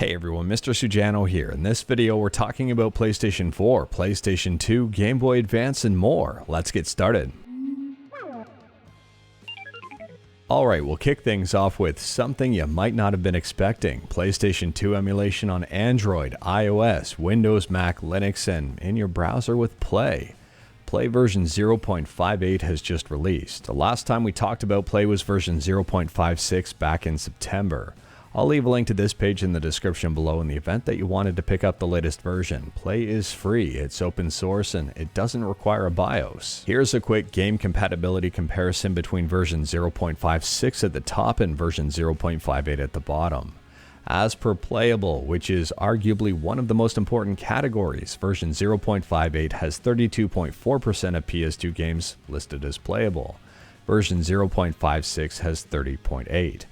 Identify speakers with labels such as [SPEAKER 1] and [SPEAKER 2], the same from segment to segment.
[SPEAKER 1] Hey everyone, Mr. Sujano here. In this video, we're talking about PlayStation 4, PlayStation 2, Game Boy Advance, and more. Let's get started. Alright, we'll kick things off with something you might not have been expecting. PlayStation 2 emulation on Android, iOS, Windows, Mac, Linux, and in your browser with Play. Play version 0.58 has just released. The last time we talked about Play was version 0.56 back in September. I'll leave a link to this page in the description below in the event that you wanted to pick up the latest version. Play is free, it's open source, and it doesn't require a BIOS. Here's a quick game compatibility comparison between version 0.56 at the top and version 0.58 at the bottom. As per playable, which is arguably one of the most important categories, version 0.58 has 32.4% of PS2 games listed as playable. Version 0.56 has 30.8%.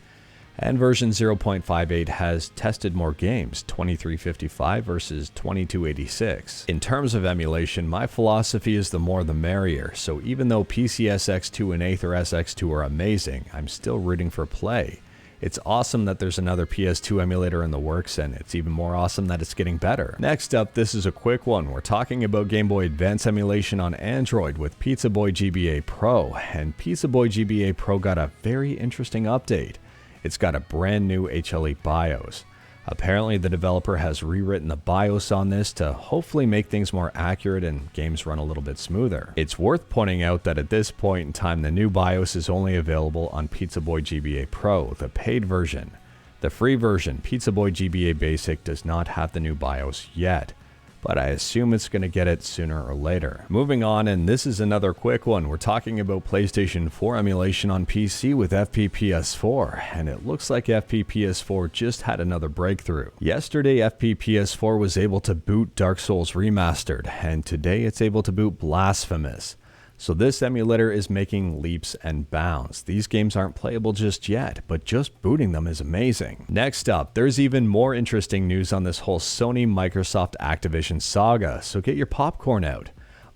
[SPEAKER 1] And version 0.58 has tested more games, 2355 versus 2286. In terms of emulation, my philosophy is the more the merrier, so even though PCSX2 and Aether SX2 are amazing, I'm still rooting for Play. It's awesome that there's another PS2 emulator in the works, and it's even more awesome that it's getting better. Next up, this is a quick one. We're talking about Game Boy Advance emulation on Android with Boy GBA Pro, and Boy GBA Pro got a very interesting update. It's got a brand new HLE BIOS. Apparently the developer has rewritten the BIOS on this to hopefully make things more accurate and games run a little bit smoother. It's worth pointing out that at this point in time the new BIOS is only available on Boy GBA Pro, the paid version. The free version, Boy GBA Basic, does not have the new BIOS yet, but I assume it's going to get it sooner or later. Moving on, and this is another quick one, we're talking about PlayStation 4 emulation on PC with PS4, and it looks like PS4 just had another breakthrough. Yesterday, PS4 was able to boot Dark Souls Remastered, and today it's able to boot Blasphemous. So this emulator is making leaps and bounds. These games aren't playable just yet, but just booting them is amazing. Next up, there's even more interesting news on this whole Sony, Microsoft, Activision saga, so get your popcorn out.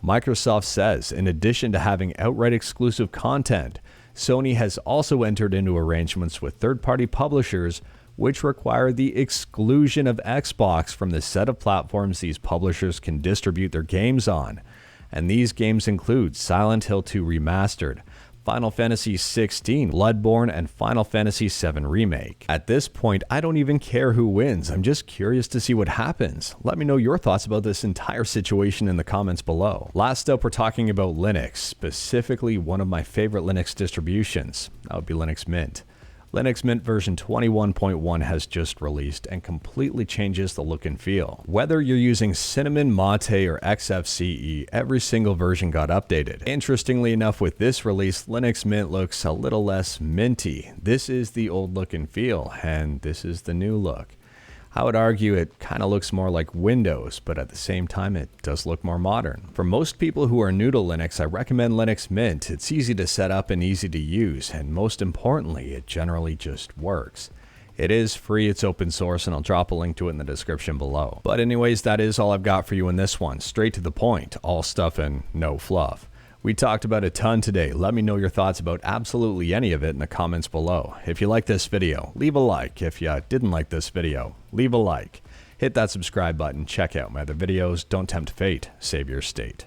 [SPEAKER 1] Microsoft says, in addition to having outright exclusive content, Sony has also entered into arrangements with third-party publishers which require the exclusion of Xbox from the set of platforms these publishers can distribute their games on. And these games include Silent Hill 2 Remastered, Final Fantasy XVI, Bloodborne, and Final Fantasy VII Remake. At this point, I don't even care who wins, I'm just curious to see what happens. Let me know your thoughts about this entire situation in the comments below. Last up, we're talking about Linux, specifically one of my favorite Linux distributions. That would be Linux Mint. Linux Mint version 21.1 has just released and completely changes the look and feel. Whether you're using Cinnamon, Mate, or XFCE, every single version got updated. Interestingly enough, with this release, Linux Mint looks a little less minty. This is the old look and feel, and this is the new look. I would argue it kind of looks more like Windows, but at the same time it does look more modern. For most people who are new to Linux, I recommend Linux Mint. It's easy to set up and easy to use, and most importantly, it generally just works. It is free, it's open source, and I'll drop a link to it in the description below. But anyways, that is all I've got for you in this one. Straight to the point, all stuff and no fluff. We talked about a ton today. Let me know your thoughts about absolutely any of it in the comments below. If you like this video, leave a like. If you didn't like this video, leave a like. Hit that subscribe button, check out my other videos. Don't tempt fate, save your state.